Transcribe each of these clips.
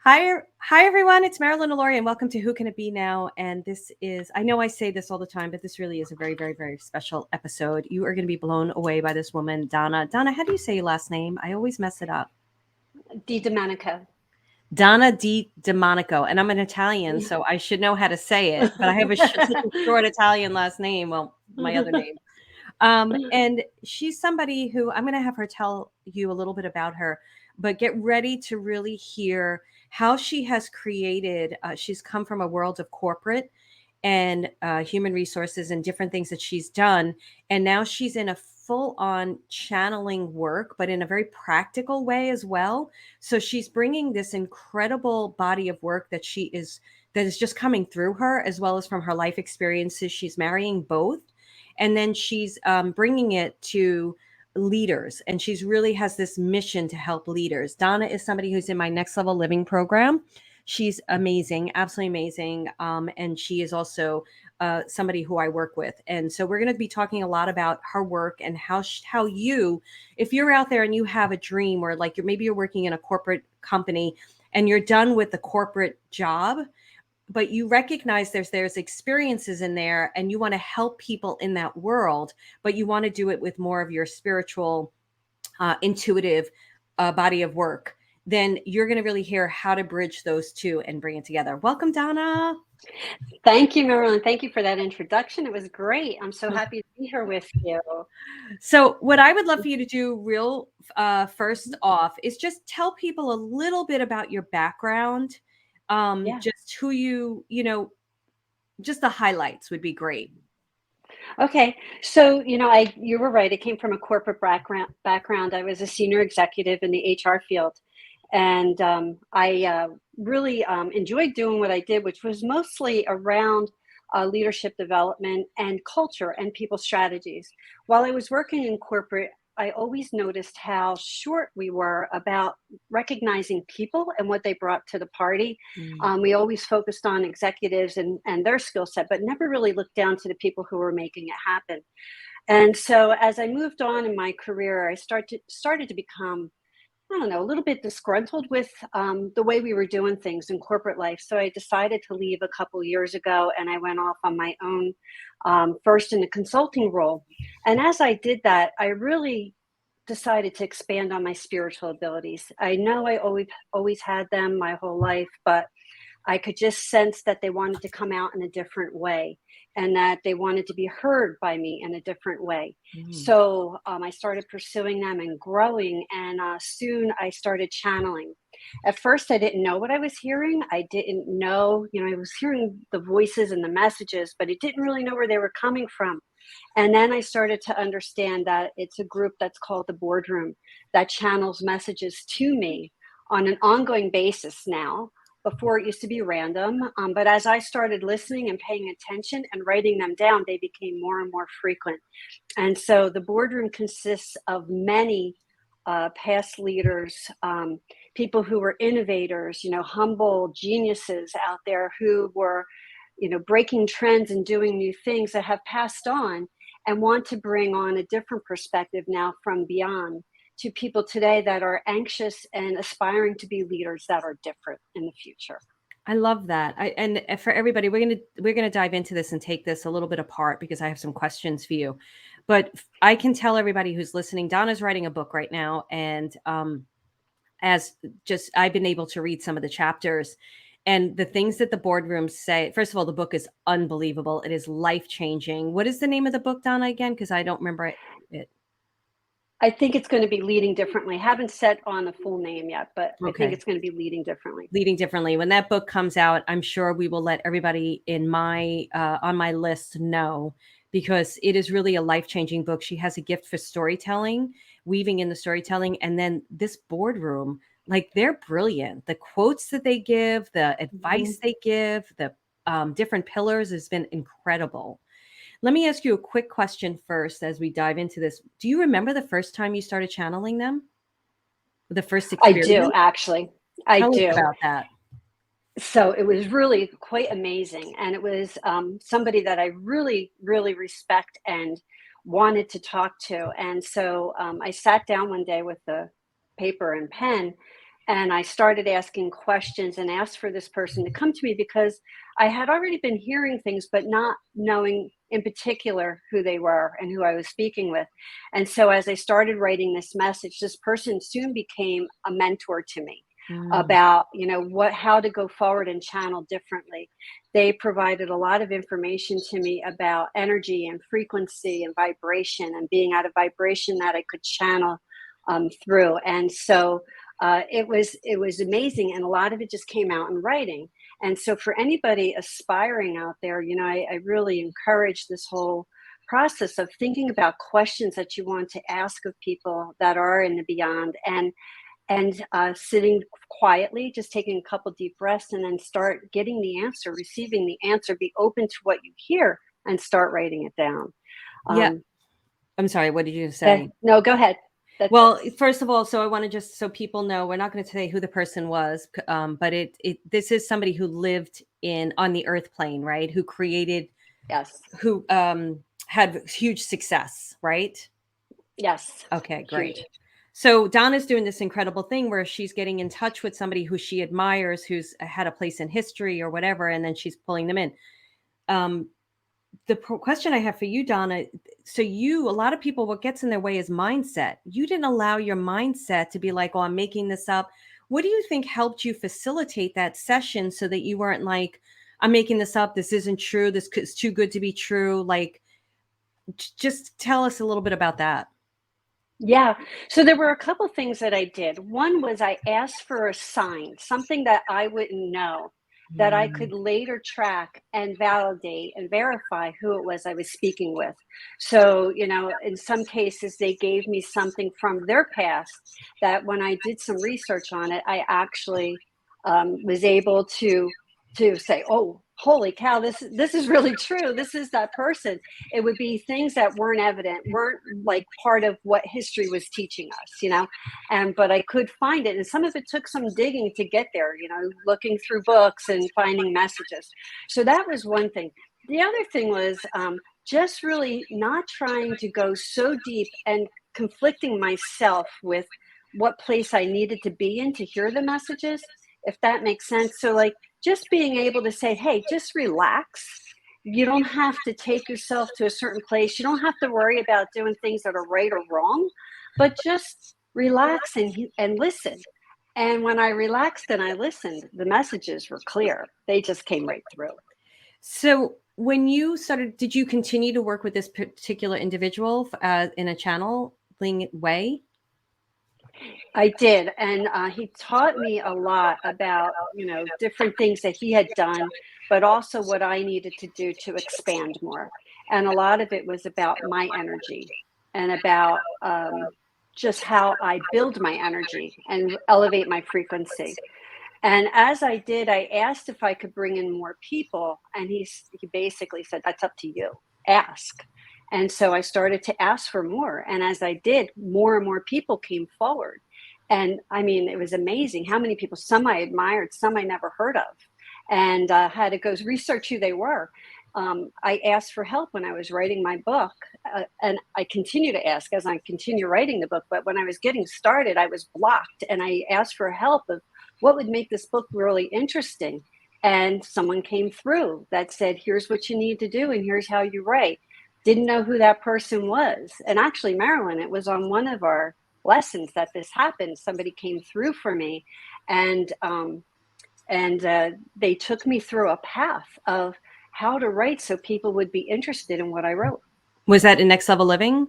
Hi everyone. It's Marilyn Alori, and welcome to Who Can It Be Now? And this is, I know I say this all the time, but this really is a very, very, very special episode. You are going to be blown away by this woman, Donna. Donna, how do you say your last name? I always mess it up. Di Domenico. Donna Di Demonico, and I'm an Italian, so I should know how to say it, but I have such a short Italian last name. Well, my other name. And she's somebody who I'm going to have her tell you a little bit about her, but get ready to really hear how she has created. She's come from a world of corporate and human resources and different things that she's done. And now she's in a full on channeling work, but in a very practical way as well. So she's bringing this incredible body of work that is just coming through her, as well as from her life experiences. She's marrying both, and then she's bringing it to leaders, and she's really has this mission to help leaders. Donna is somebody who's in my Next Level Living program. She's amazing, absolutely amazing, and she is also somebody who I work with. And so we're going to be talking a lot about her work and how you, if you're out there and you have a dream, or like you're working in a corporate company and you're done with the corporate job, but you recognize there's experiences in there and you want to help people in that world, but you want to do it with more of your spiritual, intuitive body of work, then you're going to really hear how to bridge those two and bring it together. Welcome, Donna. Thank you, Marilyn. Thank you for that introduction. It was great. I'm so happy to be here with you. So what I would love for you to do real first off is just tell people a little bit about your background, Yeah. just who just the highlights would be great. Okay. So, you were right. I came from a corporate background. I was a senior executive in the HR field. And I really enjoyed doing what I did, which was mostly around leadership development and culture and people strategies. While I was working in corporate, I always noticed how short we were about recognizing people and what they brought to the party. Mm. We always focused on executives and their skill set, but never really looked down to the people who were making it happen. And so as I moved on in my career, I started to become, I don't know, a little bit disgruntled with the way we were doing things in corporate life. So I decided to leave a couple years ago, and I went off on my own, first in a consulting role. And as I did that, I really decided to expand on my spiritual abilities. I know I always had them my whole life, but I could just sense that they wanted to come out in a different way and that they wanted to be heard by me in a different way. Mm. So I started pursuing them and growing, and soon I started channeling. At first, I didn't know what I was hearing. I didn't know, I was hearing the voices and the messages, but I didn't really know where they were coming from. And then I started to understand that it's a group that's called the Boardroom that channels messages to me on an ongoing basis now. Before it used to be random, but as I started listening and paying attention and writing them down, they became more and more frequent. And so the Boardroom consists of many past leaders, people who were innovators, humble geniuses out there who were, breaking trends and doing new things that have passed on and want to bring on a different perspective now from beyond to people today that are anxious and aspiring to be leaders that are different in the future. I love that. And for everybody, we're gonna dive into this and take this a little bit apart because I have some questions for you. But I can tell everybody who's listening, Donna's writing a book right now, and as just I've been able to read some of the chapters and the things that the boardrooms say. First of all, the book is unbelievable. It is life changing. What is the name of the book, Donna, again? Because I don't remember it. I think it's going to be leading differently. Haven't set on a full name yet, but I think Okay. it's going to be leading differently. Leading differently. When that book comes out, I'm sure we will let everybody in my on my list know, because it is really a life-changing book. She has a gift for storytelling, weaving in the storytelling, and then this boardroom, like they're brilliant. The quotes that they give, the Mhm. advice they give, the different pillars has been incredible. Let me ask you a quick question first as we dive into this. Do you remember the first time you started channeling them? The first I do, experience? actually. I Tell us do. about that. So it was really quite amazing. And it was somebody that I really, really respect and wanted to talk to. And so I sat down one day with the paper and pen, And I started asking questions and asked for this person to come to me because I had already been hearing things, but not knowing in particular who they were and who I was speaking with. And so as I started writing this message, this person soon became a mentor to me Mm. about, what how to go forward and channel differently. They provided a lot of information to me about energy and frequency and vibration and being out of vibration that I could channel through. And so it was amazing, and a lot of it just came out in writing. And so for anybody aspiring out there, I really encourage this whole process of thinking about questions that you want to ask of people that are in the beyond, and sitting quietly, just taking a couple deep breaths, and then start getting the answer, receiving the answer, be open to what you hear, and start writing it down. Yeah. Um, I'm sorry. What did you say? no, go ahead. That's Well, first of all, so I want to just so people know, we're not going to say who the person was, but it this is somebody who lived in on the earth plane, right? Who created, yes, who had huge success, right? yes, Okay, great. huge. So Donna's doing this incredible thing where she's getting in touch with somebody who she admires, who's had a place in history or whatever, and then she's pulling them in. Um, question I have for you, Donna, so a lot of people, what gets in their way is mindset. You didn't allow your mindset to be like, oh, I'm making this up. What do you think helped you facilitate that session so that you weren't like, I'm making this up. This isn't true. This is too good to be true. Like, just tell us a little bit about that. Yeah. So there were a couple things that I did. One was I asked for a sign, something that I wouldn't know, that I Mm. could later track and validate and verify who it was I was speaking with. So, in some cases, they gave me something from their past that when I did some research on it, I actually was able to say, "Oh, holy cow! This is really true. This is that person." It would be things that weren't evident, weren't like part of what history was teaching us. And but I could find it, and some of it took some digging to get there, looking through books and finding messages. So that was one thing. The other thing was just really not trying to go so deep and conflicting myself with what place I needed to be in to hear the messages, if that makes sense. So, like, just being able to say, hey, just relax. You don't have to take yourself to a certain place. You don't have to worry about doing things that are right or wrong, but just relax and listen. And when I relaxed and I listened, the messages were clear. They just came right through. So when you started, did you continue to work with this particular individual in a channeling way? I did, and he taught me a lot about different things that he had done, but also what I needed to do to expand more. And a lot of it was about my energy and about just how I build my energy and elevate my frequency. And as I did, I asked if I could bring in more people, and he basically said, "That's up to you. Ask." And so I started to ask for more, and as I did, more and more people came forward. And I mean, it was amazing how many people. Some I admired, some I never heard of, and had to go research who they were. I asked for help when I was writing my book, and I continue to ask as I continue writing the book. But when I was getting started, I was blocked, and I asked for help of what would make this book really interesting. And someone came through that said, here's what you need to do, and here's how you write. Didn't know who that person was. And actually, Marilyn, it was on one of our lessons that this happened. Somebody came through for me, and they took me through a path of how to write so people would be interested in what I wrote. Was that in Next Level Living?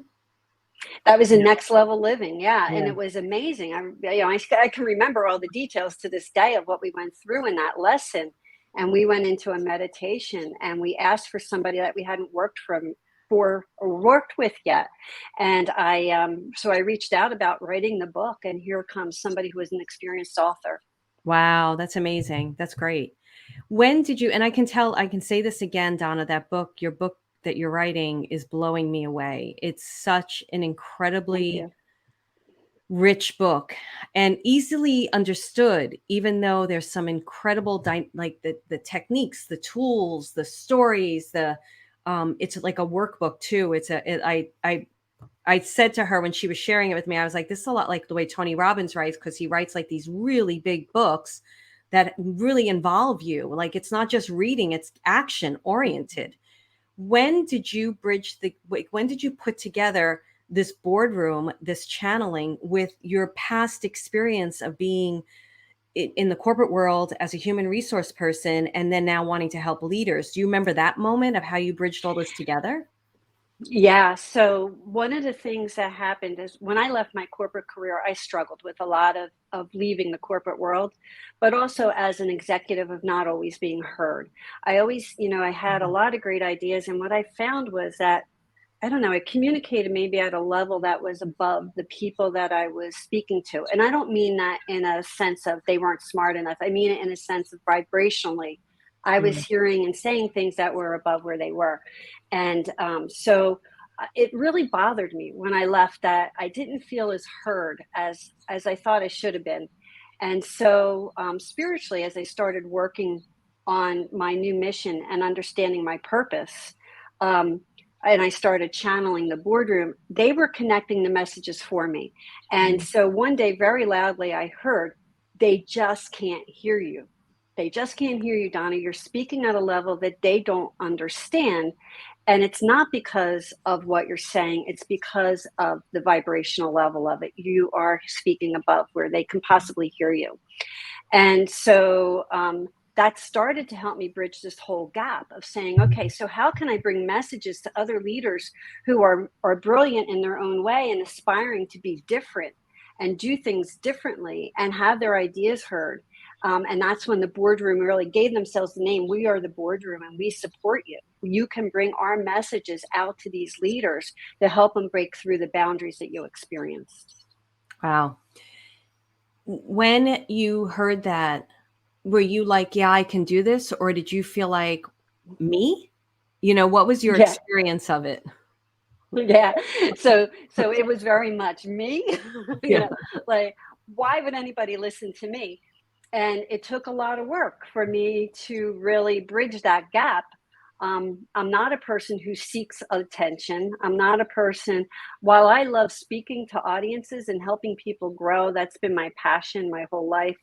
That was in Next Level Living, yeah, and Yeah. it was amazing. I can remember all the details to this day of what we went through in that lesson. And we went into a meditation, and we asked for somebody that we hadn't worked for or worked with yet. And I reached out about writing the book, and here comes somebody who was an experienced author. Wow, that's amazing. That's great. When did you, and I can tell, I can say this again, Donna, your book that you're writing is blowing me away. It's such an Thank incredibly you. rich book and easily understood, even though there's some incredible, like the techniques, the tools, the stories, it's like a workbook too. I I said to her when she was sharing it with me, I was like, this is a lot like the way Tony Robbins writes, because he writes like these really big books that really involve you. Like it's not just reading, it's action oriented. When did you when did you put together this boardroom, this channeling with your past experience of being in the corporate world as a human resource person and then now wanting to help leaders? Do you remember that moment of how you bridged all this together? Yeah, so one of the things that happened is when I left my corporate career, I struggled with a lot of leaving the corporate world, but also as an executive of not always being heard. I always, I had a Mhm. lot of great ideas, and what I found was that I don't know, it communicated maybe at a level that was above the people that I was speaking to. And I don't mean that in a sense of they weren't smart enough. I mean it in a sense of vibrationally. I was Mm. hearing and saying things that were above where they were. And it really bothered me when I left that I didn't feel as heard as I thought I should have been. And so spiritually, as I started working on my new mission and understanding my purpose, um, and I started channeling the boardroom, they were connecting the messages for me. And Mm. so one day, very loudly, I heard, they just can't hear you. They just can't hear you, Donna. You're speaking at a level that they don't understand. And it's not because of what you're saying, it's because of the vibrational level of it. You are speaking above where they can possibly hear you. And so that started to help me bridge this whole gap of saying, okay, so how can I bring messages to other leaders who are brilliant in their own way and aspiring to be different and do things differently and have their ideas heard? And that's when the boardroom really gave themselves the name. We are the boardroom and we support you. You can bring our messages out to these leaders to help them break through the boundaries that you experienced. Wow. When you heard that, were you like, yeah, I can do this? Or did you feel like, me? What was your Yeah. experience of it? Yeah. So it was very much me, you Yeah. know, like, why would anybody listen to me? And it took a lot of work for me to really bridge that gap. I'm not a person who seeks attention. I'm not a person, while I love speaking to audiences and helping people grow, that's been my passion my whole life,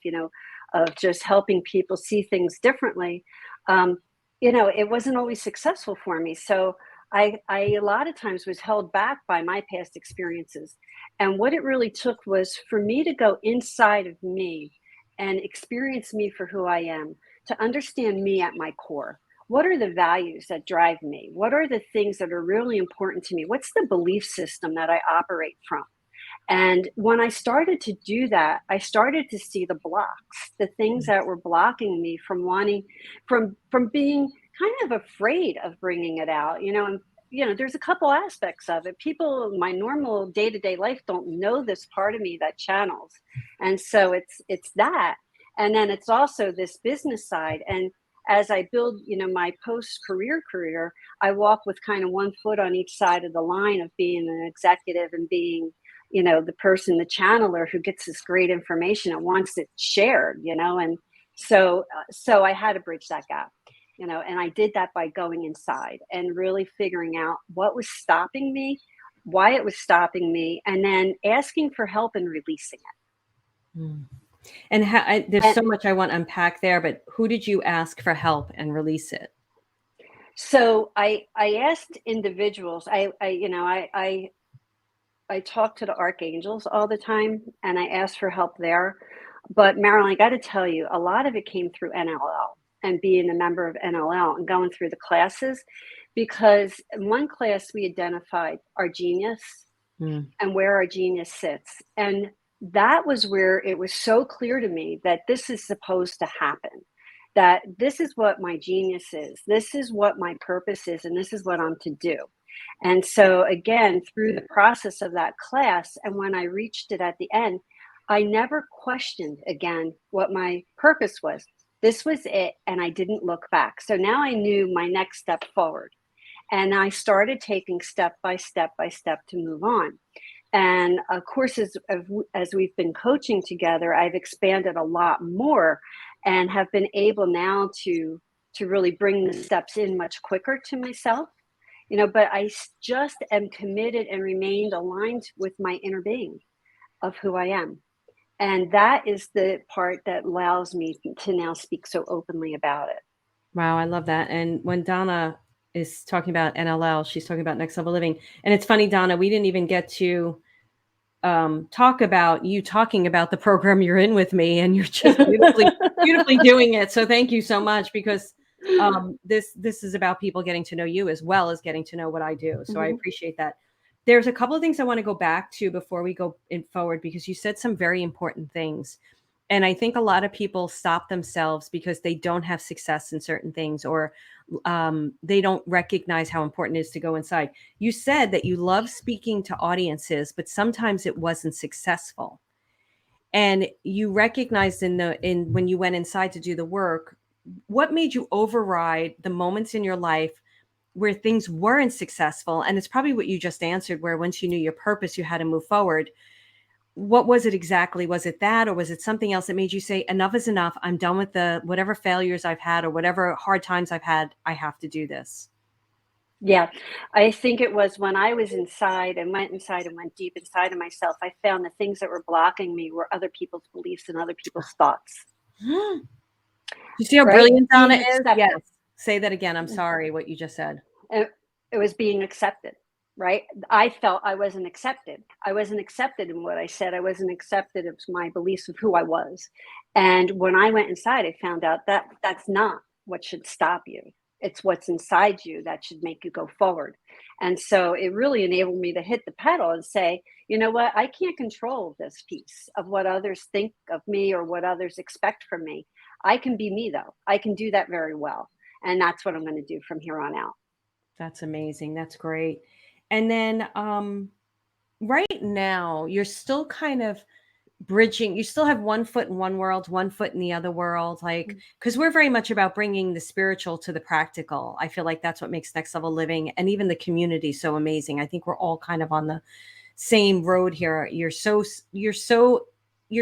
of just helping people see things differently. Um, it wasn't always successful for me. So I a lot of times was held back by my past experiences. And what it really took was for me to go inside of me and experience me for who I am, to understand me at my core. What are the values that drive me? What are the things that are really important to me? What's the belief system that I operate from? And when I started to do that, I started to see the blocks, the things that were blocking me from wanting, from being kind of afraid of bringing it out, and there's a couple aspects of it. People in my normal day-to-day life don't know this part of me that channels. And so it's that. And then it's also this business side. And as I build, my post-career career, I walk with kind of one foot on each side of the line of being an executive and being the person, the channeler who gets this great information and wants it shared, and so I had to bridge that gap, and I did that by going inside and really figuring out what was stopping me, why it was stopping me, and then asking for help and releasing Mm. And there's it. so much I want to unpack there, but who did you ask for help and release it? So I asked individuals. I talk to the archangels all the time, and I ask for help there. But Marilyn, I got to tell you, a lot of it came through NLL and being a member of NLL and going through the classes, because in one class we identified our genius Mm. and where our genius sits. And that was where it was so clear to me that this is supposed to happen, that this is what my genius is, this is what my purpose is, and this is what I'm to do. And so, again, through the process of that class, and when I reached it at the end, I never questioned again what my purpose was. This was it, and I didn't look back. So now I knew my next step forward. And I started taking step by step by step to move on. And of course, as we've been coaching together, I've expanded a lot more and have been able now to really bring the steps in much quicker to myself, but just am committed and remained aligned with my inner being of who I am. And that is the part that allows me to now speak so openly about it. Wow, I love that. And when Donna is talking about NLL, she's talking about Next Level Living. And it's funny, Donna, we didn't even get to talk about you talking about the program you're in with me, and you're just beautifully doing it. So thank you so much, because this is about people getting to know you as well as getting to know what I do. So I Mhm. appreciate that. There's a couple of things I want to go back to before we go in forward, because you said some very important things. And I think a lot of people stop themselves because they don't have success in certain things, or they don't recognize how important it is to go inside. You said that you love speaking to audiences, but sometimes it wasn't successful. And you recognized in when you went inside to do the work, what made you override the moments in your life where things weren't successful? And it's probably what you just answered, where once you knew your purpose, you had to move forward. What was it exactly? Was it that, or was it something else that made you say, enough is enough? I'm done with the whatever failures I've had or whatever hard times I've had. I have to do this. Yeah, I think it was when I was inside and went deep inside of myself, I found the things that were blocking me were other people's beliefs and other people's thoughts, You see how right? brilliant Donna Being is? Yes. accepted. Say that again. I'm sorry what you just said. It was being accepted, right? I felt I wasn't accepted. I wasn't accepted in what I said. I wasn't accepted of my beliefs of who I was. And when I went inside, I found out that that's not what should stop you. It's what's inside you that should make you go forward. And so it really enabled me to hit the pedal and say, you know what? I can't control this piece of what others think of me or what others expect from me. I can be me, though. I can do that very well. And that's what I'm going to do from here on out. That's amazing. That's great. And then right now, you're still kind of bridging. You still have one foot in one world, one foot in the other world, like, because we're very much about bringing the spiritual to the practical. I feel like that's what makes Next Level Living and even the community so amazing. I think we're all kind of on the same road here. You're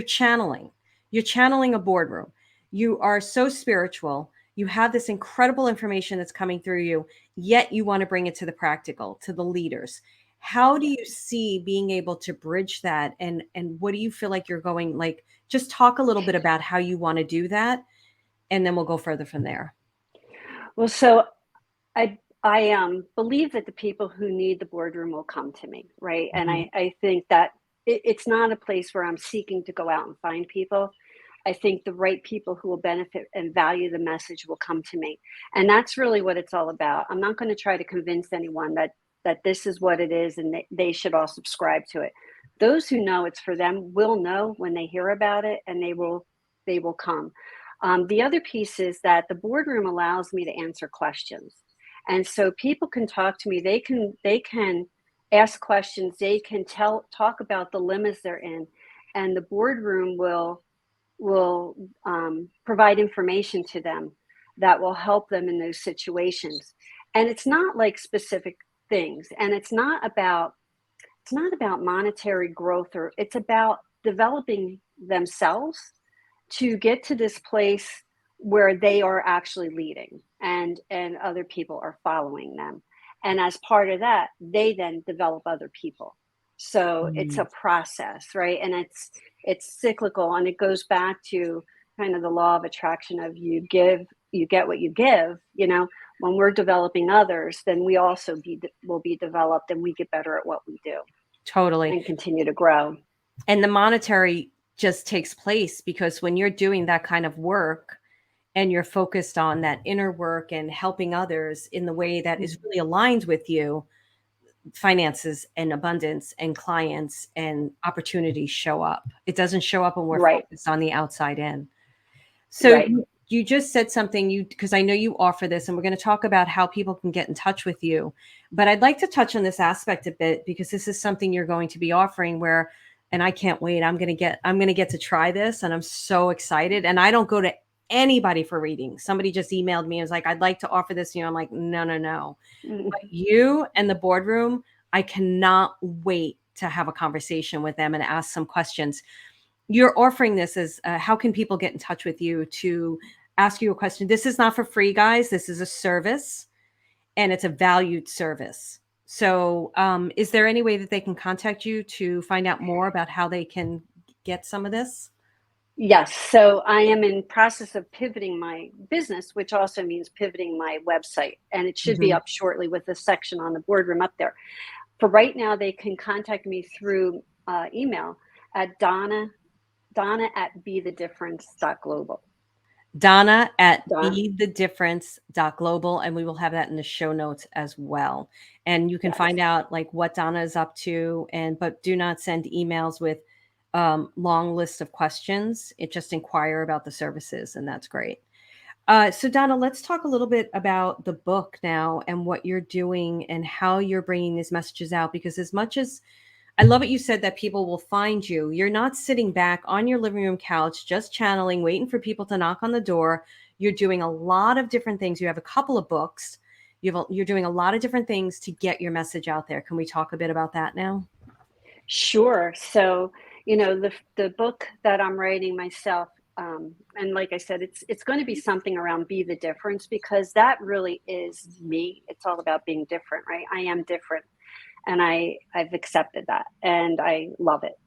channeling. You're channeling a boardroom. You are so spiritual. You have this incredible information that's coming through you, yet you want to bring it to the practical, to the leaders. How do you see being able to bridge that, and what do you feel like you're going, like, just talk a little bit about how you want to do that, and then we'll go further from there. Well, so I believe that the people who need the boardroom will come to me, right? And Mhm. I think that it's not a place where I'm seeking to go out and find people. I think the right people who will benefit and value the message will come to me. And that's really what it's all about. I'm not going to try to convince anyone that this is what it is and they should all subscribe to it. Those who know it's for them will know when they hear about it, and they will come. The other piece is that the boardroom allows me to answer questions, and so people can talk to me. They can ask questions. They can talk about the limits they're in, and the boardroom will provide information to them that will help them in those situations. And it's not like specific things, and it's not about monetary growth, or it's about developing themselves to get to this place where they are actually leading, and other people are following them, and as part of that they then develop other people. So it's a Mm. process, right? And it's cyclical, and it goes back to kind of the law of attraction of you give, you get what you give. When we're developing others, then we also will be developed, and we get better at what we do Totally. and continue to grow. And the monetary just takes place because when you're doing that kind of work and you're focused on that inner work and helping others in the way that is really aligned with you, finances and abundance and clients and opportunities show up. It doesn't show up when we're Right, focused on the outside in. So right. you just said something, because I know you offer this, and we're going to talk about how people can get in touch with you. But I'd like to touch on this aspect a bit, because this is something you're going to be offering where, and I can't wait. I'm going to get to try this, and I'm so excited. And I don't go to anybody for reading. Somebody just emailed me and was like, I'd like to offer this. I'm like, no, no, no. But Mm. you and the boardroom, I cannot wait to have a conversation with them and ask some questions. You're offering this as how can people get in touch with you to ask you a question? This is not for free, guys. This is a service. and it's a valued service. So, is there any way that they can contact you to find out more about how they can get some of this? Yes, so I am in process of pivoting my business, which also means pivoting my website, and it should be Mhm. up shortly with a section on the boardroom up there. For right now, they can contact me through email at Donna at BeTheDifference.global. Donna at Donna, BeTheDifference.global, and we will have that in the show notes as well. And you can yes. find out like what Donna is up to, and but do not send emails with long list of questions. It just inquire about the services, and that's great. So Donna, let's talk a little bit about the book now and what you're doing and how you're bringing these messages out. Because as much as I love what you said that people will find you. You're not sitting back on your living room couch just channeling, waiting for people to knock on the door. You're doing a lot of different things. You have a couple of books. You're doing a lot of different things to get your message out there. Can we talk a bit about that now? Sure. So, the book that I'm writing myself, and like I said, it's going to be something around be the difference because that really is me. It's all about being different, right? I am different, and I've accepted that, and I love it.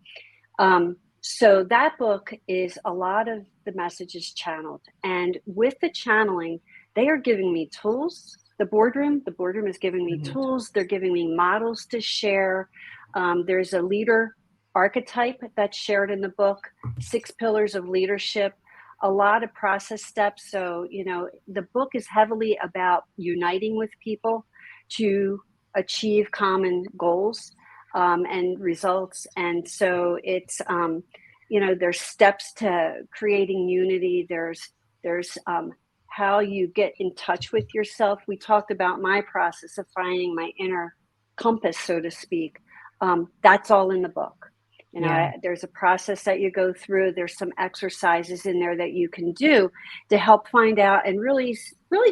So that book is a lot of the messages channeled, and with the channeling, they are giving me tools. The boardroom is giving me Mhm. tools. They're giving me models to share. There's a leader archetype that's shared in the book, 6 pillars of leadership, a lot of process steps. So, the book is heavily about uniting with people to achieve common goals and results. And so there's steps to creating unity. There's how you get in touch with yourself. We talked about my process of finding my inner compass, so to speak. That's all in the book. Yeah. There's a process that you go through. There's some exercises in there that you can do to help find out and really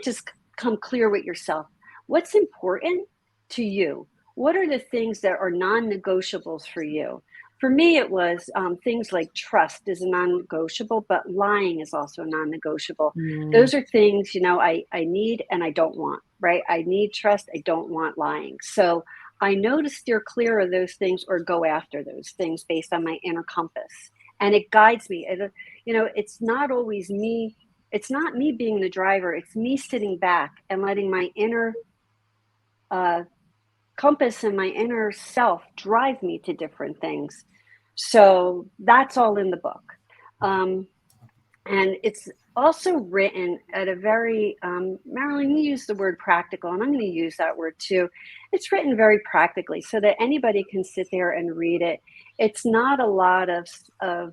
just come clear with yourself. What's important to you? What are the things that are non-negotiables for you? For me, it was things like trust is a non-negotiable, but lying is also a non-negotiable. Mm. Those are things, I need and I don't want, right? I need trust. I don't want lying. So I know to steer clear of those things or go after those things based on my inner compass. And it guides me. It's not always me. It's not me being the driver. It's me sitting back and letting my inner uh, compass and my inner self drive me to different things. So that's all in the book. Um, and it's also written at a very, Marilyn, you used the word practical, and I'm going to use that word too. It's written very practically so that anybody can sit there and read it. It's not a lot of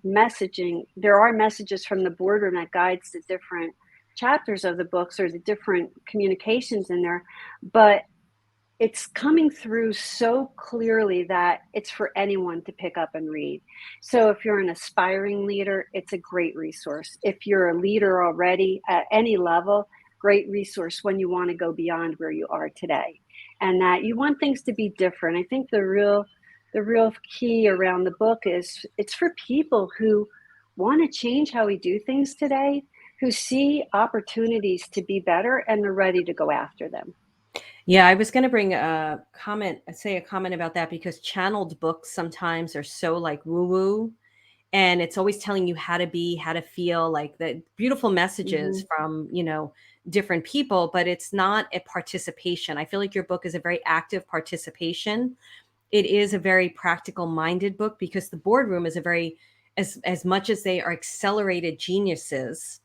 messaging. There are messages from the boardroom that guides the different chapters of the books or the different communications in there, but it's coming through so clearly that it's for anyone to pick up and read. So if you're an aspiring leader, it's a great resource. If you're a leader already at any level, great resource when you want to go beyond where you are today. And that you want things to be different. I think the real key around the book is it's for people who want to change how we do things today, who see opportunities to be better and they're ready to go after them. Yeah, I was going to bring a comment, say a comment about that because channeled books sometimes are so like woo woo, and it's always telling you how to be, how to feel, like the beautiful messages Hmm. from, different people, but it's not a participation. I feel like your book is a very active participation. It is a very practical minded book because the boardroom is a very, as much as they are accelerated geniuses,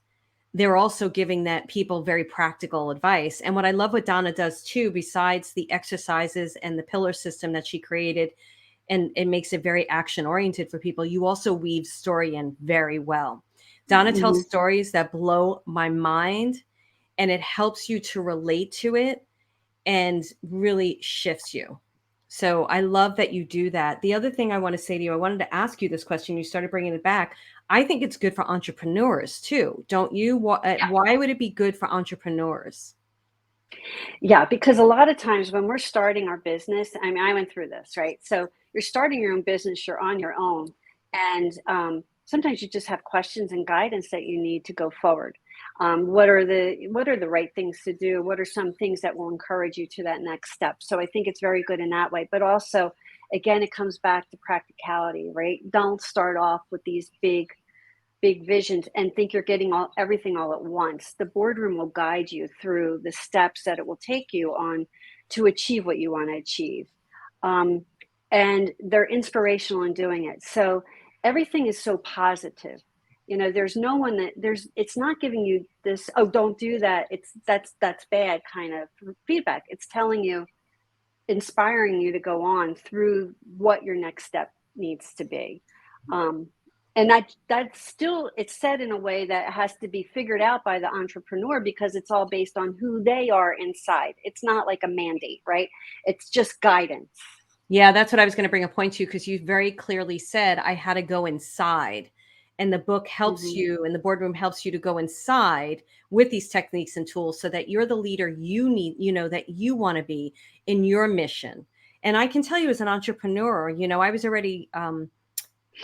they're also giving that people very practical advice. And what I love what Donna does too, besides the exercises and the pillar system that she created, and it makes it very action oriented for people, you also weave story in very well. Donna tells Hmm. stories that blow my mind, and it helps you to relate to it and really shifts you. So I love that you do that. The other thing I want to say to you, I wanted to ask you this question. You started bringing it back. I think it's good for entrepreneurs too, don't you? Why would it be good for entrepreneurs? Yeah, because a lot of times when we're starting our business, I mean, I went through this, right? So you're starting your own business, you're on your own, and sometimes you just have questions and guidance that you need to go forward. What are the right things to do? What are some things that will encourage you to that next step? So I think it's very good in that way. But also, again, it comes back to practicality, right? Don't start off with these big visions and think you're getting everything all at once. The boardroom will guide you through the steps that it will take you on to achieve what you want to achieve. Um, and they're inspirational in doing it. So everything is so positive. There's no one that there's it's not giving you this, oh, don't do that. That's bad kind of feedback. It's telling you, inspiring you to go on through what your next step needs to be. Um, and that's still, it's said in a way that has to be figured out by the entrepreneur because it's all based on who they are inside. It's not like a mandate, right? It's just guidance. Yeah, that's what I was going to bring a point to, because you very clearly said I had to go inside. And the book helps Hmm. you, and the boardroom helps you to go inside with these techniques and tools so that you're the leader you need, that you want to be in your mission. And I can tell you, as an entrepreneur, I was already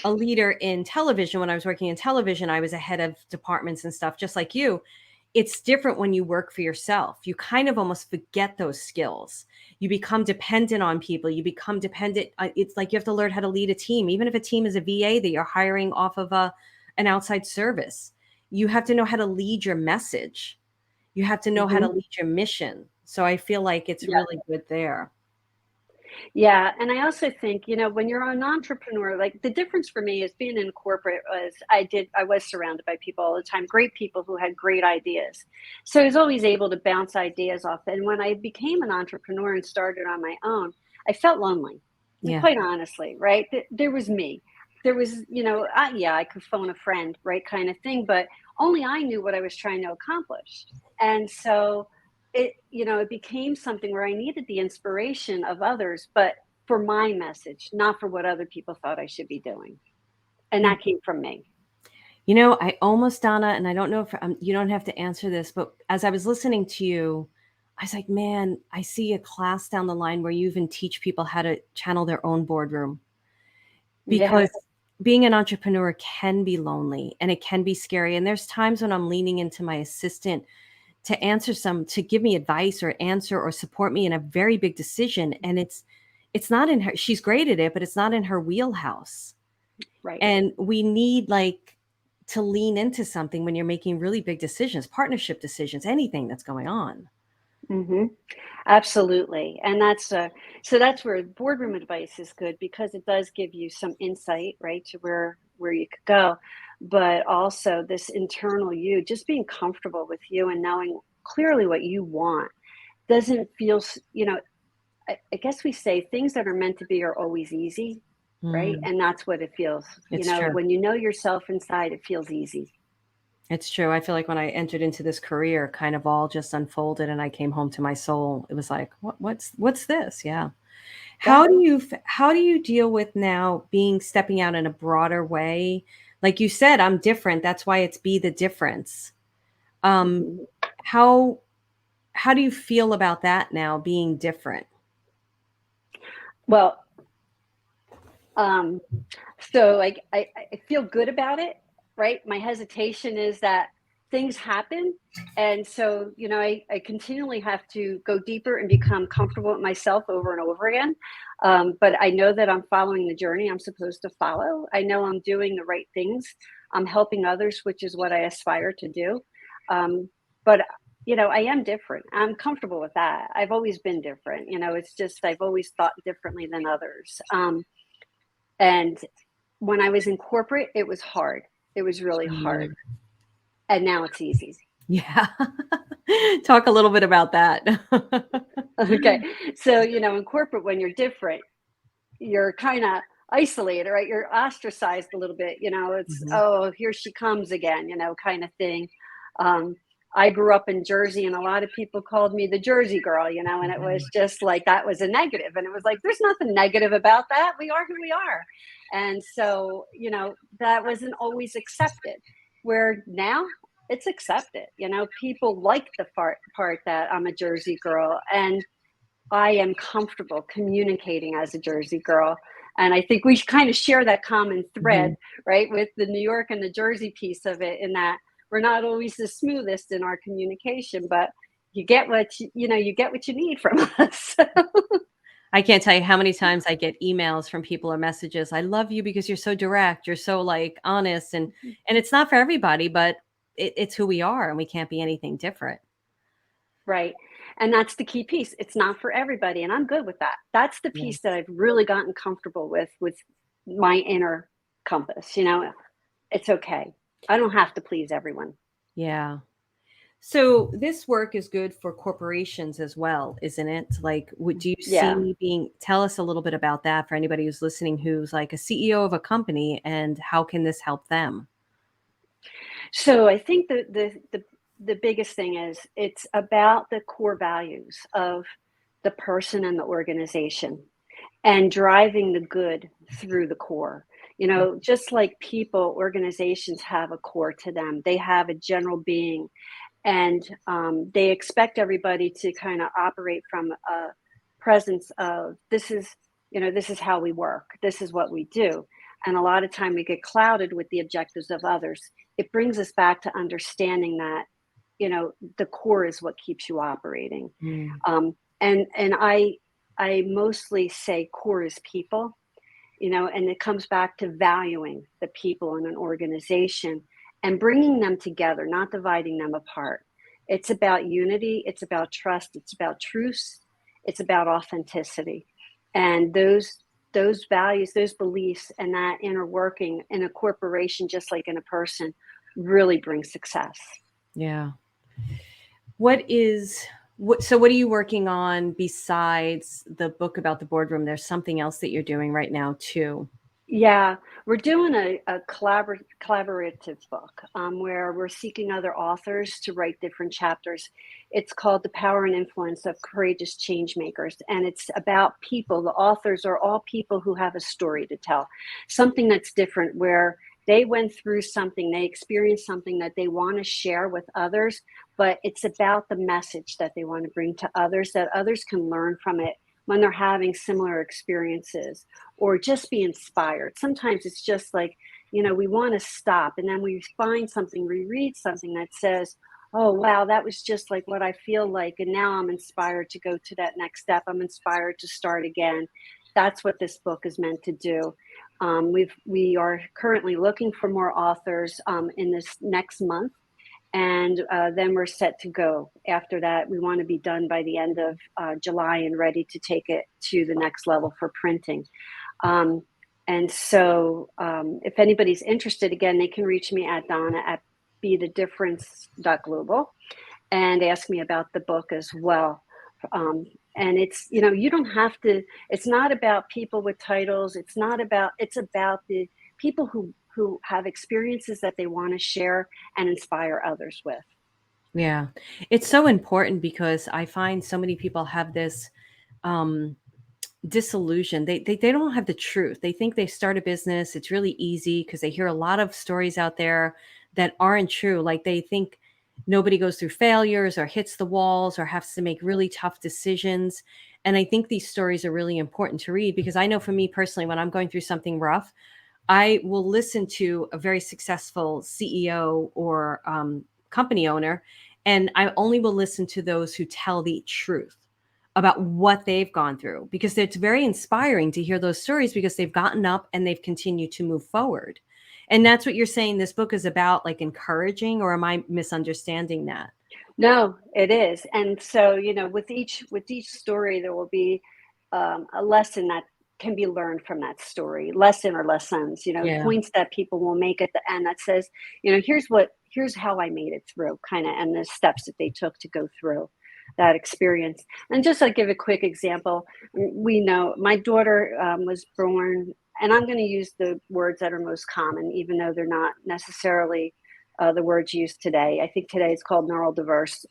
a leader in television. When I was working in television, I was a head of departments and stuff, just like you. It's different when you work for yourself. You kind of almost forget those skills. You become dependent on people. You become dependent. It's like you have to learn how to lead a team, even if a team is a VA that you're hiring off of an outside service. You have to know how to lead your message. You have to know how to Hmm. lead your mission. So I feel like it's Yeah. really good there. Yeah, and I also think, when you're an entrepreneur, like the difference for me is being in corporate was I was surrounded by people all the time, great people who had great ideas. So I was always able to bounce ideas off. And when I became an entrepreneur and started on my own, I felt lonely. Yeah. Quite honestly, right? There was me. There was, yeah, I could phone a friend, right, kind of thing, but only I knew what I was trying to accomplish. And so it became something where I needed the inspiration of others, but for my message, not for what other people thought I should be doing. And that came from me. I almost, Donna, and I don't know if you don't have to answer this, but as I was listening to you, I was like, man, I see a class down the line where you even teach people how to channel their own boardroom, Yeah. because being an entrepreneur can be lonely and it can be scary. And there's times when I'm leaning into my assistant to give me advice or answer or support me in a very big decision. And it's not in her, she's great at it, but it's not in her wheelhouse. Right. And we need to lean into something when you're making really big decisions, partnership decisions, anything that's going on. Hmm. Absolutely. And that's where boardroom advice is good because it does give you some insight, right, to where you could go. But also this internal you, just being comfortable with you and knowing clearly what you want doesn't feel, I guess we say things that are meant to be are always easy, right? Mm, And that's what it feels. it's true. When you know yourself inside, it feels easy. It's true. I feel like when I entered into this career, kind of all just unfolded and I came home to my soul. It was like, what's this? Yeah. Yeah. How do you deal with now being stepping out in a broader way? Like you said, I'm different. That's why it's be the difference. Um, Mhm. how how do you feel about that now being different? Well, um, so like I feel good about it, right? My hesitation is that things happen. And so, I continually have to go deeper and become comfortable with myself over and over again. But I know that I'm following the journey I'm supposed to follow. I know I'm doing the right things. I'm helping others, which is what I aspire to do. But I am different. I'm comfortable with that. I've always been different. It's just I've always thought differently than others. And when I was in corporate, it was hard. It was really hard. Mm, And now it's easy. yeah. Talk a little bit about that. Okay. So, in corporate, when you're different, you're kind of isolated, right? You're ostracized a little bit. It's, Mhm. oh, here she comes again, kind of thing. Um, I grew up in Jersey and a lot of people called me the Jersey girl, and it was just like that was a negative. And it was like, there's nothing negative about that. We are who we are. And so, that wasn't always accepted. Where now it's accepted. People like the part that I'm a Jersey girl. And I am comfortable communicating as a Jersey girl. And I think we kind of share that common thread, Mhm. right, with the New York and the Jersey piece of it, in that we're not always the smoothest in our communication, but you get what you get what you need from us. I can't tell you how many times I get emails from people or messages, "I love you because you're so direct, you're so, like, honest," and it's not for everybody, but it's who we are, and we can't be anything different. Right. And that's the key piece. It's not for everybody, and I'm good with that. That's the Yeah. piece that I've really gotten comfortable with my inner compass. It's okay. I don't have to please everyone. Yeah. So this work is good for corporations as well, isn't it? Like, would do you Yeah. see being tell us a little bit about that for anybody who's listening who's like a CEO of a company, and how can this help them? So I think the biggest thing is it's about the core values of the person and the organization and driving the good through the core. Just like people, organizations have a core to them. They have a general being, and they expect everybody to kind of operate from a presence of this is how we work, this is what we do. And a lot of time we get clouded with the objectives of others. It brings us back to understanding that the core is what keeps you operating. Mm. And I mostly say core is people, and it comes back to valuing the people in an organization and bringing them together, not dividing them apart. It's about unity, it's about trust, it's about truth, it's about authenticity. And those values, those beliefs, and that inner working in a corporation, just like in a person, really bring success. Yeah. What is what are you working on besides the book about the boardroom? There's something else that you're doing right now too. Yeah, we're doing a collaborative book where we're seeking other authors to write different chapters. It's called The Power and Influence of Courageous Change Makers, and it's about people. The authors are all people who have a story to tell, something that's different, where they went through something, they experienced something that they want to share with others, but it's about the message that they want to bring to others, that others can learn from it when they're having similar experiences or just be inspired. Sometimes it's just like, we want to stop and then we find something, we read something that says, oh, wow, that was just like what I feel like. And now I'm inspired to go to that next step. I'm inspired to start again. That's what this book is meant to do. We are currently looking for more authors in this next month, and then we're set to go. After that, we want to be done by the end of July and ready to take it to the next level for printing. Um, and so, if anybody's interested, again, they can reach me at Donna at BeTheDifference.global and ask me about the book as well. Um, and you don't have to, it's not about people with titles. It's about the people who have experiences that they want to share and inspire others with. Yeah. It's so important because I find so many people have this um disillusion. They don't have the truth. They think they start a business, it's really easy because they hear a lot of stories out there that aren't true. Like they think nobody goes through failures or hits the walls or has to make really tough decisions. And I think these stories are really important to read because I know for me personally, when I'm going through something rough, I will listen to a very successful CEO or company owner, and I only will listen to those who tell the truth about what they've gone through because it's very inspiring to hear those stories because they've gotten up and they've continued to move forward. And that's what you're saying this book is about, like encouraging, or am I misunderstanding that? No, it is. And so, with each story, there will be a lesson that can be learned from that story, lesson or lessons, Yeah. points that people will make at the end that says, here's how I made it through, kind of, and the steps that they took to go through that experience. And just to give a quick example, we know my daughter was born, and I'm going to use the words that are most common, even though they're not necessarily the words used today. I think today it's called neurodiverse.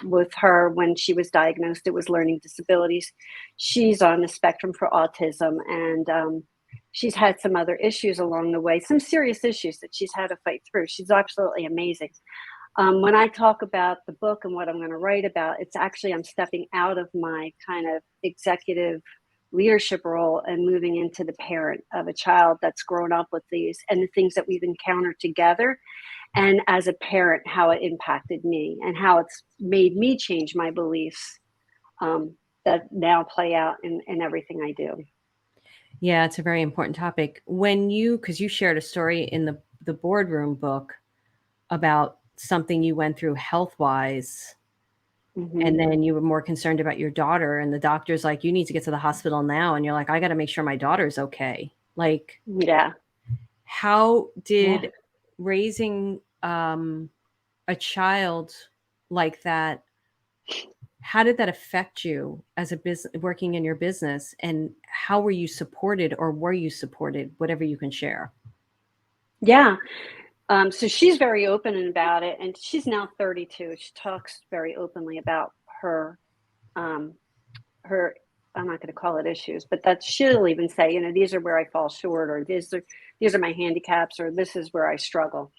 With her, when she was diagnosed, it was learning disabilities. She's on the spectrum for autism, and she's had some other issues along the way, some serious issues that she's had to fight through. She's absolutely amazing. When I talk about the book and what I'm going to write about, it's actually I'm stepping out of my kind of executive leadership role and moving into the parent of a child that's grown up with these and the things that we've encountered together, and as a parent, how it impacted me and how it's made me change my beliefs, um, that now play out in everything I do. Yeah, it's a very important topic. When you, because you shared a story in the boardroom book about something you went through health wise, and Hmm. then you were more concerned about your daughter, and the doctor's like, you need to get to the hospital now. And you're like, I got to make sure my daughter's okay. Like, Yeah. how Yeah. did raising a child like that, how did that affect you as a business working in your business? And how were you supported, or were you supported? Whatever you can share. Yeah. So she's very open about it, and she's now 32. She talks very openly about her, um, her. I'm not going to call it issues, but that she'll even say, these are where I fall short, or these are my handicaps, or this is where I struggle.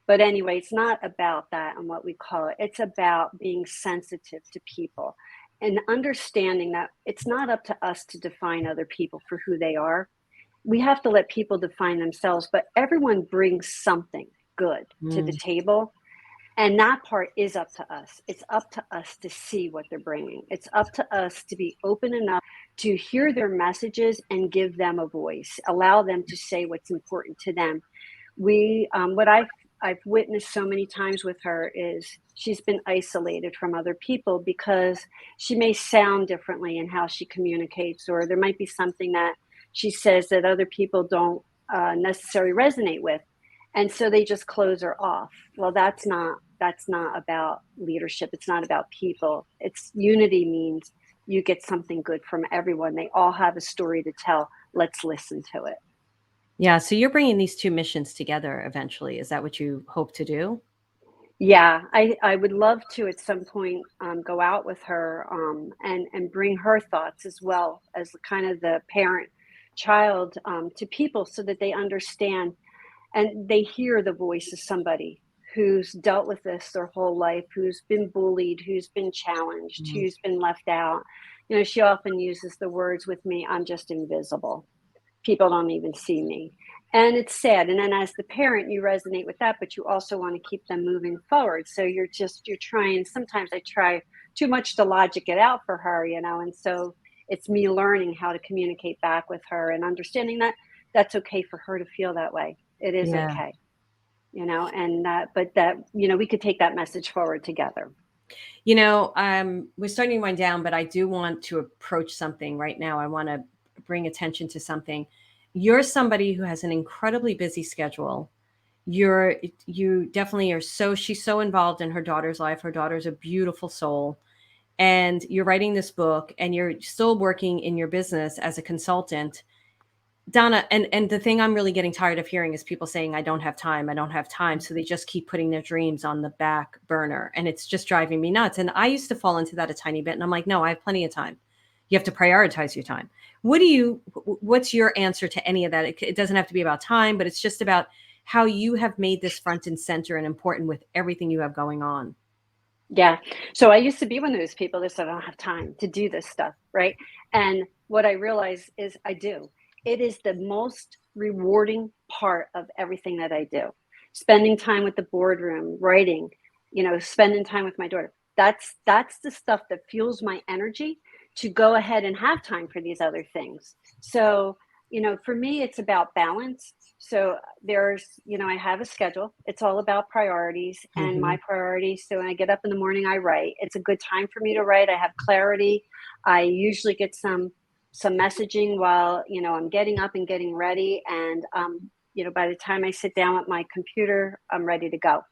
But anyway, it's not about that and what we call it. It's about being sensitive to people and understanding that it's not up to us to define other people for who they are. We have to let people define themselves, but everyone brings something good to the Mm, table. And that part is up to us. It's up to us to see what they're bringing. It's up to us to be open enough to hear their messages and give them a voice, allow them to say what's important to them. What I've witnessed so many times with her is she's been isolated from other people because she may sound differently in how she communicates, or there might be something that she says that other people don't necessarily resonate with, and so they just close her off. Well, that's not about leadership. It's not about people. It's unity means you get something good from everyone. They all have a story to tell. Let's listen to it. yeah, so you're bringing these two missions together eventually. Is that what you hope to do? Yeah, I would love to at some point go out with her, and bring her thoughts as well as kind of the parent child, to people so that they understand and they hear the voice of somebody who's dealt with this their whole life, who's been bullied, who's been challenged, Mm. who's been left out. She often uses the words with me, I'm just invisible. People don't even see me. And it's sad. And then as the parent, you resonate with that, but you also want to keep them moving forward. So you're trying, sometimes I try too much to logic it out for her, and so it's me learning how to communicate back with her and understanding that that's okay for her to feel that way. It is Yeah. okay, and but that, we could take that message forward together. We're starting to wind down, but I do want to approach something right now. I want to bring attention to something. You're somebody who has an incredibly busy schedule. You're you definitely are she's so involved in her daughter's life. Her daughter's a beautiful soul. And you're writing this book and you're still working in your business as a consultant. Donna, and the thing I'm really getting tired of hearing is people saying, I don't have time, I don't have time. So they just keep putting their dreams on the back burner. And it's just driving me nuts. And I used to fall into that a tiny bit. And I'm like, no, I have plenty of time. You have to prioritize your time. What's your answer to any of that? It doesn't have to be about time, but it's just about how you have made this front and center and important with everything you have going on. Yeah. So I used to be one of those people that said, I don't have time to do this stuff. Right. And what I realize is I do. It is the most rewarding part of everything that I do. Spending time with the boardroom, writing, spending time with my daughter. That's the stuff that fuels my energy to go ahead and have time for these other things. So, for me, it's about balance. So I have a schedule. It's all about priorities and my Mhm. priorities. So when I get up in the morning, I write. It's a good time for me to write. I have clarity. I usually get some messaging while, I'm getting up and getting ready. And, by the time I sit down at my computer, I'm ready to go.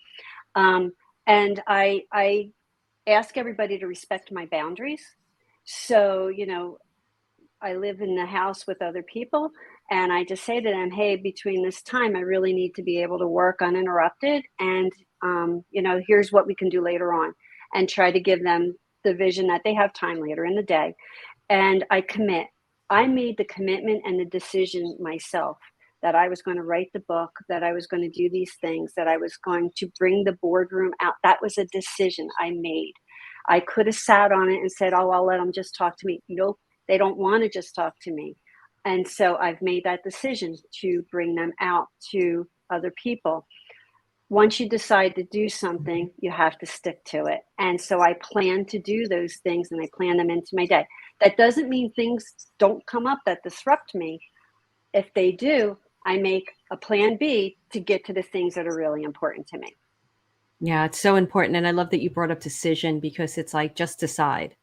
Um, and I ask everybody to respect my boundaries. So, I live in the house with other people, and I just say to them, "Hey, between this time, I really need to be able to work uninterrupted, and here's what we can do later on," and try to give them the vision that they have time later in the day. And I commit. I made the commitment and the decision myself that I was going to write the book, that I was going to do these things, that I was going to bring the boardroom out. That was a decision I made. I could have sat on it and said, "Oh, I'll let them just talk to me." Nope, they don't want to just talk to me. And so I've made that decision to bring them out to other people. once you decide to do something, you have to stick to it. And so I plan to do those things and I plan them into my day. That doesn't mean things don't come up that disrupt me. If they do, I make a plan B to get to the things that are really important to me. Yeah, it's so important. And I love that you brought up decision because it's like just decide.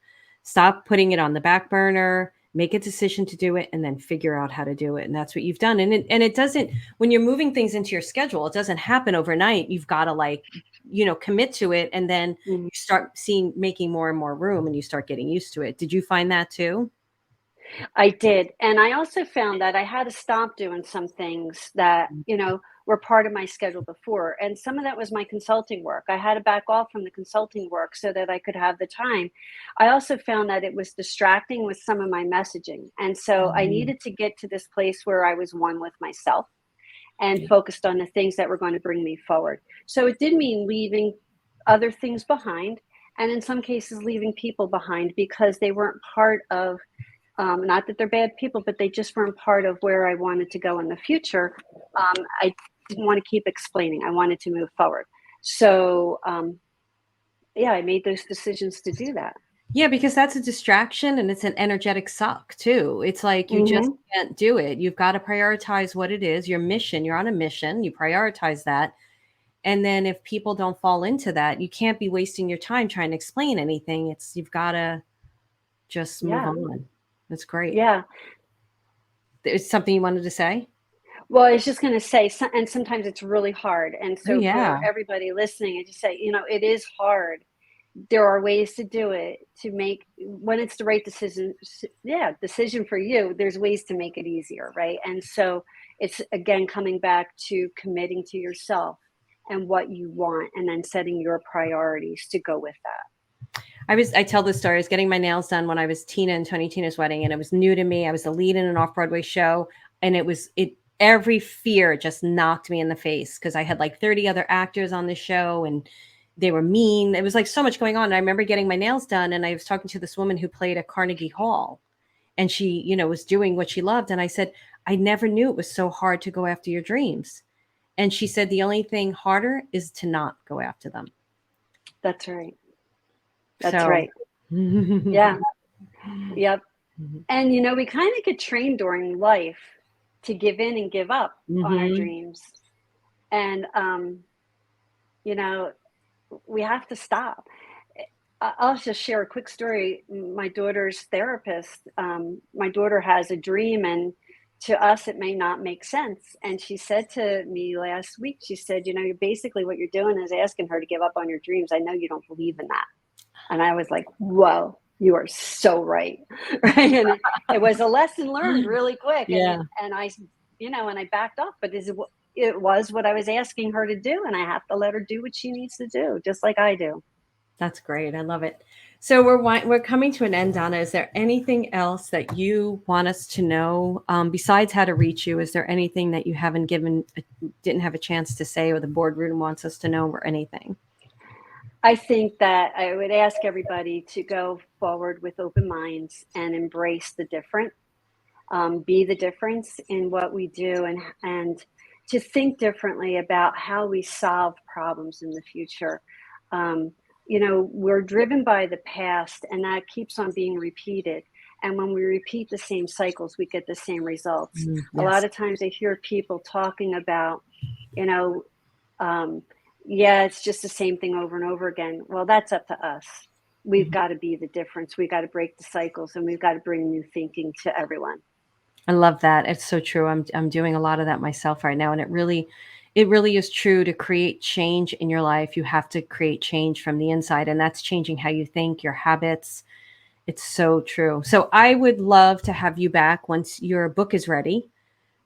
Stop putting it on the back burner, make a decision to do it, and then figure out how to do it. And that's what you've done. And it doesn't, when you're moving things into your schedule, it doesn't happen overnight. You've got to like, commit to it. And then Mhm. you start making more and more room and you start getting used to it. Did you find that too? I did. And I also found that I had to stop doing some things that, were part of my schedule before. And some of that was my consulting work. I had to back off from the consulting work so that I could have the time. I also found that it was distracting with some of my messaging. And so I Mhm. needed to get to this place where I was one with myself and Yeah. focused on the things that were going to bring me forward. So it did mean leaving other things behind. And in some cases, leaving people behind because they weren't part of not that they're bad people, but they just weren't part of where I wanted to go in the future. I didn't want to keep explaining. I wanted to move forward. So, yeah, I made those decisions to do that. Yeah, because that's a distraction and it's an energetic suck too. It's like you just Hmm. can't do it. You've got to prioritize what it is, your mission. You're on a mission, you prioritize that. And then if people don't fall into that, you can't be wasting your time trying to explain anything. You've got to just move Yeah, on. That's great. yeah. There's something you wanted to say? Well, I was just going to say, and sometimes it's really hard. And Oh so for yeah. everybody listening, I just say, it is hard. There are ways to do it to make when it's the right decision. Yeah, decision for you. There's ways to make it easier, right? And so it's again coming back to committing to yourself and what you want, and then setting your priorities to go with that. I tell this story. I was getting my nails done when I was Tina and Tony Tina's wedding, and it was new to me. I was the lead in an off Broadway show, and every fear just knocked me in the face because I had like 30 other actors on the show, and they were mean. It was like so much going on. And I remember getting my nails done, and I was talking to this woman who played at Carnegie Hall, and she, was doing what she loved. And I said, I never knew it was so hard to go after your dreams. And she said, the only thing harder is to not go after them. That's right. That's So, right. Yeah. Yep. And we kind of get trained during life to give in and give up on our hmm dreams. And you know, we have to stop. I'll just share a quick story. My daughter's therapist, my daughter has a dream, and to us, it may not make sense. And she said to me last week, she said, you're basically what you're doing is asking her to give up on your dreams. I know you don't believe in that. And I was like, whoa, you are so right. Right. And it was a lesson learned really quick. yeah. And and I backed off, but it was what I was asking her to do. And I have to let her do what she needs to do, just like I do. That's great. I love it. So we're coming to an end, Donna. Is there anything else that you want us to know besides how to reach you? Is there anything that you didn't have a chance to say, or the boardroom wants us to know, or anything? I think that I would ask everybody to go forward with open minds and embrace the different, be the difference in what we do, and to think differently about how we solve problems in the future. Um, we're driven by the past, and that keeps on being repeated. And when we repeat the same cycles, we get the same results. A lot Yes. of times I hear people talking about, you know, um, yeah, it's just the same thing over and over again. Well, that's up to us. We've Mhm. got to be the difference. We've got to break the cycles, and we've got to bring new thinking to everyone. I love that. It's so true. I'm doing a lot of that myself right now, and it really is true. To create change in your life, you have to create change from the inside, and that's changing how you think, your habits. It's so true. So I would love to have you back once your book is ready,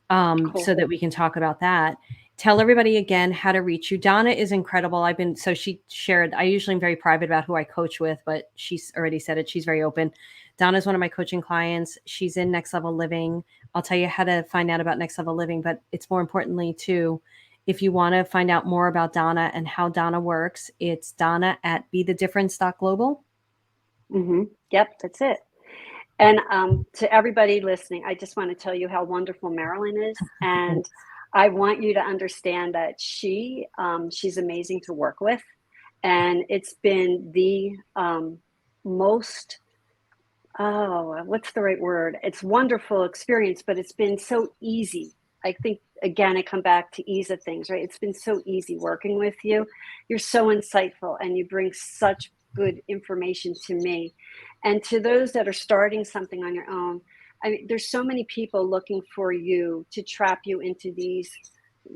Cool. so that we can talk about that. Tell everybody again how to reach you. Donna is incredible. She shared, I usually am very private about who I coach with, but she's already said it. She's very open. Donna is one of my coaching clients. She's in Next Level Living. I'll tell you how to find out about Next Level Living, but it's more importantly, too, if you want to find out more about Donna and how Donna works, it's Donna at BeTheDifference.global. Yep, that's it. And to everybody listening, I just want to tell you how wonderful Marilyn is. And I want you to understand that she's amazing to work with, and it's been the most what's the right word? It's wonderful experience, but it's been so easy. I think again, I come back to ease of things, right? It's been so easy working with you. You're so insightful and you bring such good information to me. And to those that are starting something on your own, I mean, there's so many people looking for you to trap you into these,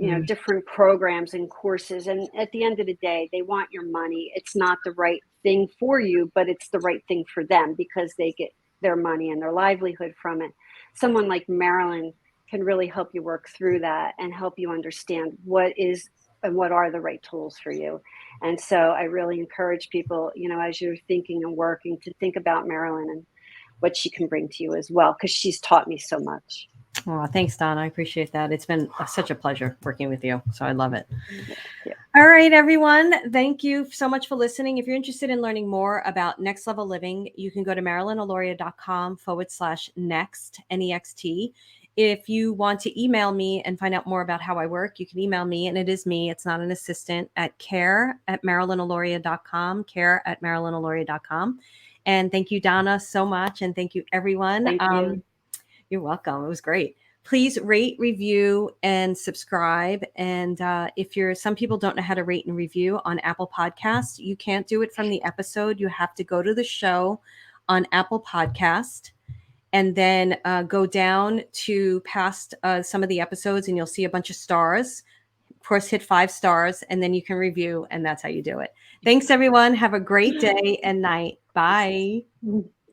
Mm. different programs and courses. And at the end of the day, they want your money. It's not the right thing for you, but it's the right thing for them because they get their money and their livelihood from it. Someone like Marilyn can really help you work through that and help you understand what is and what are the right tools for you. And so I really encourage people, as you're thinking and working, to think about Marilyn and what she can bring to you as well, because she's taught me so much. Oh, thanks, Don. I appreciate that. It's been such a pleasure working with you. So I love it. Yeah. All right, everyone. Thank you so much for listening. If you're interested in learning more about Next Level Living, you can go to marilynaloria.com/next, NEXT. If you want to email me and find out more about how I work, you can email me, and it is me. It's not an assistant, at care@marilynaloria.com, care@marilynaloria.com. And thank you, Donna, so much. And thank you, everyone. Thank you. You're welcome. It was great. Please rate, review, and subscribe. And some people don't know how to rate and review on Apple Podcasts, you can't do it from the episode. You have to go to the show on Apple Podcast and then go down to past some of the episodes, and you'll see a bunch of stars. Of course, hit 5 stars, and then you can review, and that's how you do it. Thanks, everyone. Have a great day and night. Bye.